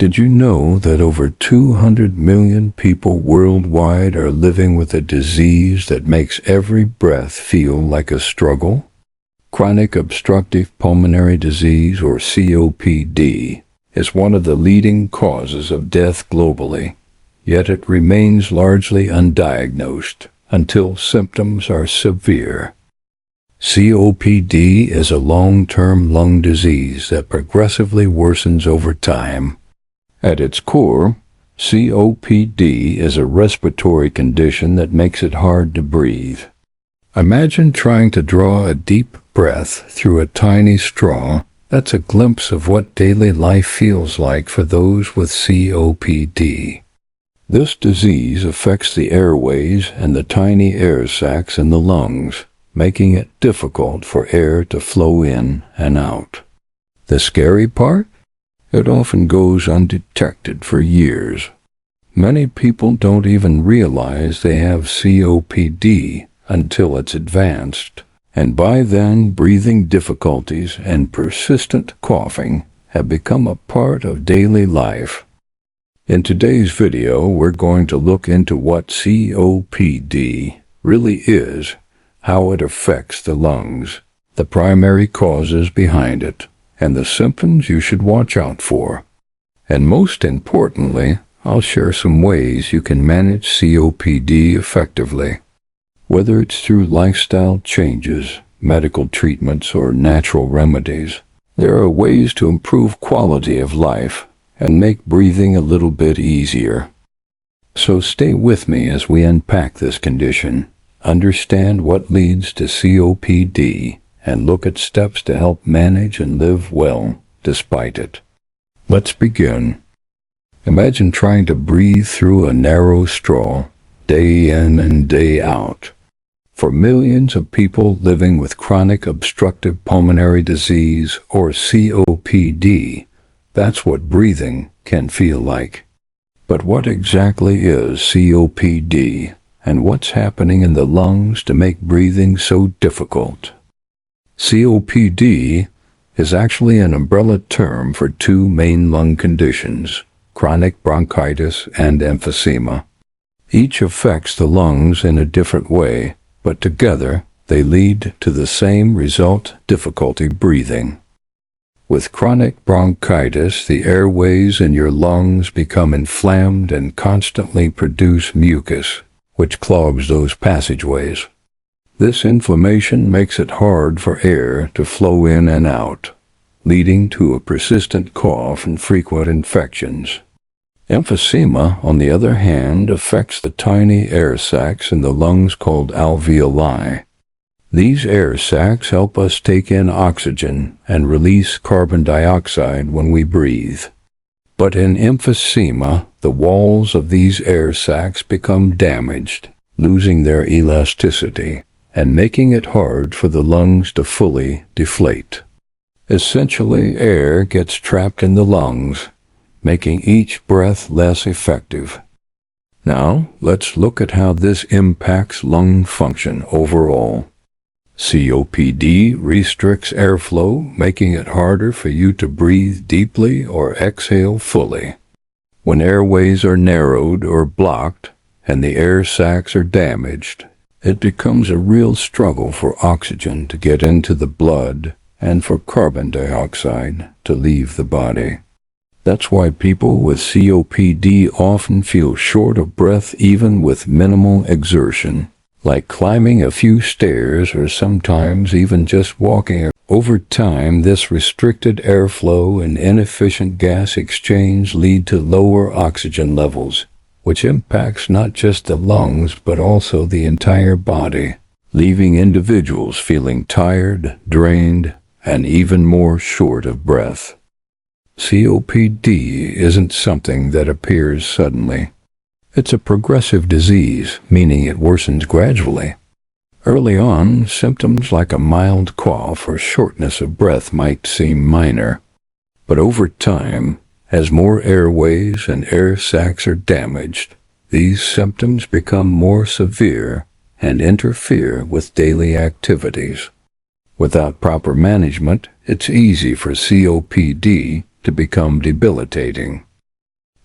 Did you know that over 200 million people worldwide are living with a disease that makes every breath feel like a struggle? Chronic obstructive pulmonary disease, or COPD, is one of the leading causes of death globally, yet it remains largely undiagnosed until symptoms are severe. COPD is a long-term lung disease that progressively worsens over time. At its core, COPD is a respiratory condition that makes it hard to breathe. Imagine trying to draw a deep breath through a tiny straw. That's a glimpse of what daily life feels like for those with COPD. This disease affects the airways and the tiny air sacs in the lungs, making it difficult for air to flow in and out. The scary part? It often goes undetected for years. Many people don't even realize they have COPD until it's advanced, and by then breathing difficulties and persistent coughing have become a part of daily life. In today's video, we're going to look into what COPD really is, how it affects the lungs, the primary causes behind it, and the symptoms you should watch out for. And most importantly, I'll share some ways you can manage COPD effectively. Whether it's through lifestyle changes, medical treatments, or natural remedies, there are ways to improve quality of life and make breathing a little bit easier. So stay with me as we unpack this condition, understand what leads to COPD, and look at steps to help manage and live well despite it. Let's begin. Imagine trying to breathe through a narrow straw, day in and day out. For millions of people living with chronic obstructive pulmonary disease, or COPD, that's what breathing can feel like. But what exactly is COPD, and what's happening in the lungs to make breathing so difficult? COPD is actually an umbrella term for two main lung conditions, chronic bronchitis and emphysema. Each affects the lungs in a different way, but together they lead to the same result: difficulty breathing. With chronic bronchitis, the airways in your lungs become inflamed and constantly produce mucus, which clogs those passageways. This inflammation makes it hard for air to flow in and out, leading to a persistent cough and frequent infections. Emphysema, on the other hand, affects the tiny air sacs in the lungs called alveoli. These air sacs help us take in oxygen and release carbon dioxide when we breathe. But in emphysema, the walls of these air sacs become damaged, losing their elasticity, and making it hard for the lungs to fully deflate. Essentially, air gets trapped in the lungs, making each breath less effective. Now, let's look at how this impacts lung function overall. COPD restricts airflow, making it harder for you to breathe deeply or exhale fully. When airways are narrowed or blocked, and the air sacs are damaged, it becomes a real struggle for oxygen to get into the blood and for carbon dioxide to leave the body. That's why people with COPD often feel short of breath even with minimal exertion, like climbing a few stairs or sometimes even just walking. Over time, this restricted airflow and inefficient gas exchange lead to lower oxygen levels, which impacts not just the lungs but also the entire body, leaving individuals feeling tired, drained, and even more short of breath. COPD isn't something that appears suddenly. It's a progressive disease, meaning it worsens gradually. Early on, symptoms like a mild cough or shortness of breath might seem minor, but over time, as more airways and air sacs are damaged, these symptoms become more severe and interfere with daily activities. Without proper management, it's easy for COPD to become debilitating.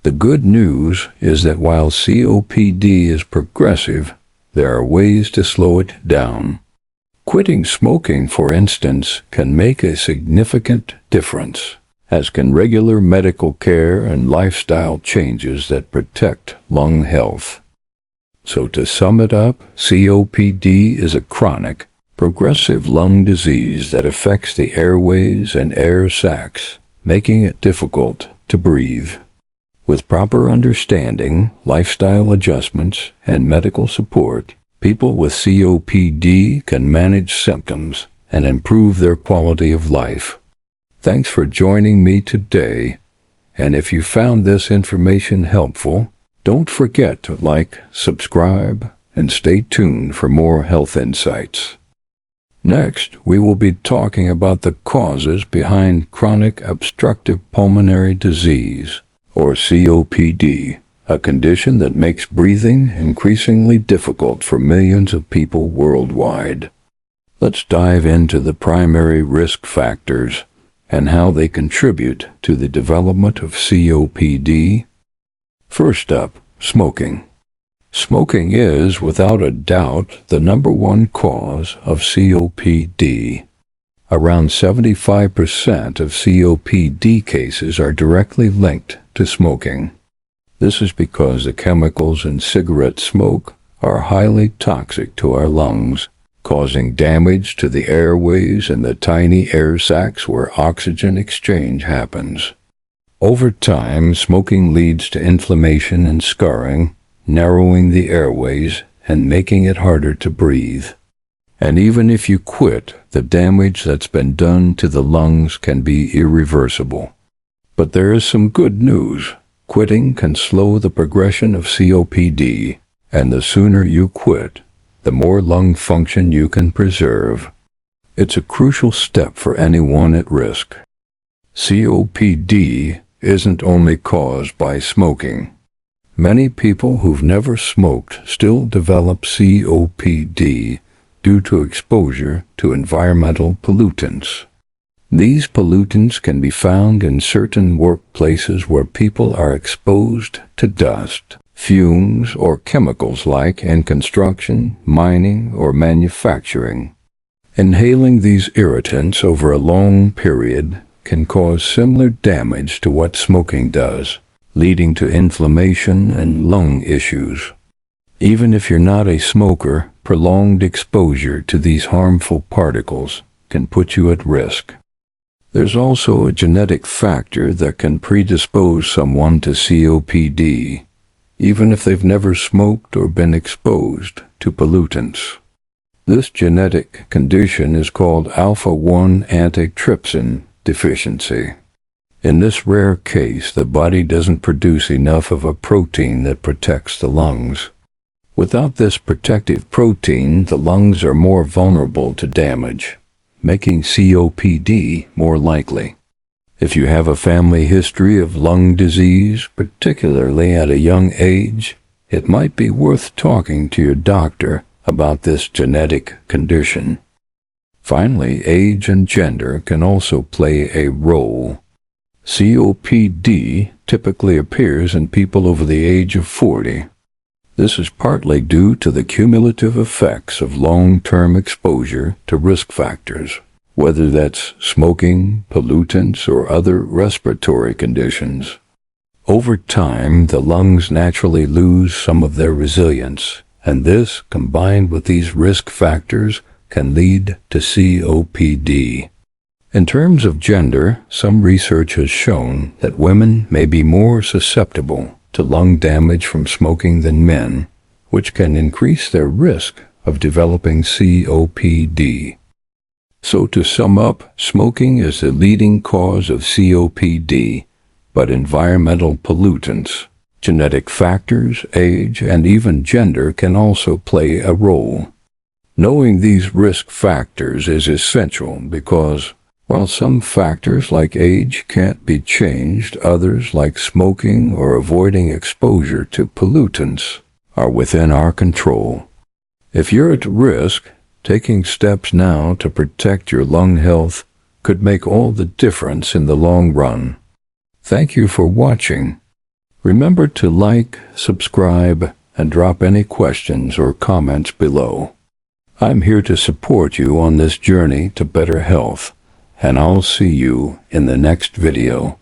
The good news is that while COPD is progressive, there are ways to slow it down. Quitting smoking, for instance, can make a significant difference, as can regular medical care and lifestyle changes that protect lung health. So to sum it up, COPD is a chronic, progressive lung disease that affects the airways and air sacs, making it difficult to breathe. With proper understanding, lifestyle adjustments, and medical support, people with COPD can manage symptoms and improve their quality of life. Thanks for joining me today, and if you found this information helpful, don't forget to like, subscribe, and stay tuned for more health insights. Next, we will be talking about the causes behind chronic obstructive pulmonary disease, or COPD, a condition that makes breathing increasingly difficult for millions of people worldwide. Let's dive into the primary risk factors and how they contribute to the development of COPD. First up, smoking. Smoking is, without a doubt, the number one cause of COPD. Around 75% of COPD cases are directly linked to smoking. This is because the chemicals in cigarette smoke are highly toxic to our lungs, causing damage to the airways and the tiny air sacs where oxygen exchange happens. Over time, smoking leads to inflammation and scarring, narrowing the airways and making it harder to breathe. And even if you quit, the damage that's been done to the lungs can be irreversible. But there is some good news. Quitting can slow the progression of COPD, and the sooner you quit, the more lung function you can preserve. It's a crucial step for anyone at risk. COPD isn't only caused by smoking. Many people who've never smoked still develop COPD due to exposure to environmental pollutants. These pollutants can be found in certain workplaces where people are exposed to dust, fumes, or chemicals like in construction, mining, or manufacturing. Inhaling these irritants over a long period can cause similar damage to what smoking does, leading to inflammation and lung issues. Even if you're not a smoker, prolonged exposure to these harmful particles can put you at risk. There's also a genetic factor that can predispose someone to COPD, even if they've never smoked or been exposed to pollutants. This genetic condition is called alpha-1 antitrypsin deficiency. In this rare case, the body doesn't produce enough of a protein that protects the lungs. Without this protective protein, the lungs are more vulnerable to damage, making COPD more likely. If you have a family history of lung disease, particularly at a young age, it might be worth talking to your doctor about this genetic condition. Finally, age and gender can also play a role. COPD typically appears in people over the age of 40. This is partly due to the cumulative effects of long-term exposure to risk factors, whether that's smoking, pollutants, or other respiratory conditions. Over time, the lungs naturally lose some of their resilience, and this, combined with these risk factors, can lead to COPD. In terms of gender, some research has shown that women may be more susceptible to lung damage from smoking than men, which can increase their risk of developing COPD. So to sum up, smoking is the leading cause of COPD, but environmental pollutants, genetic factors, age, and even gender can also play a role. Knowing these risk factors is essential because, while some factors like age can't be changed, others like smoking or avoiding exposure to pollutants are within our control. If you're at risk, taking steps now to protect your lung health could make all the difference in the long run. Thank you for watching. Remember to like, subscribe, and drop any questions or comments below. I'm here to support you on this journey to better health, and I'll see you in the next video.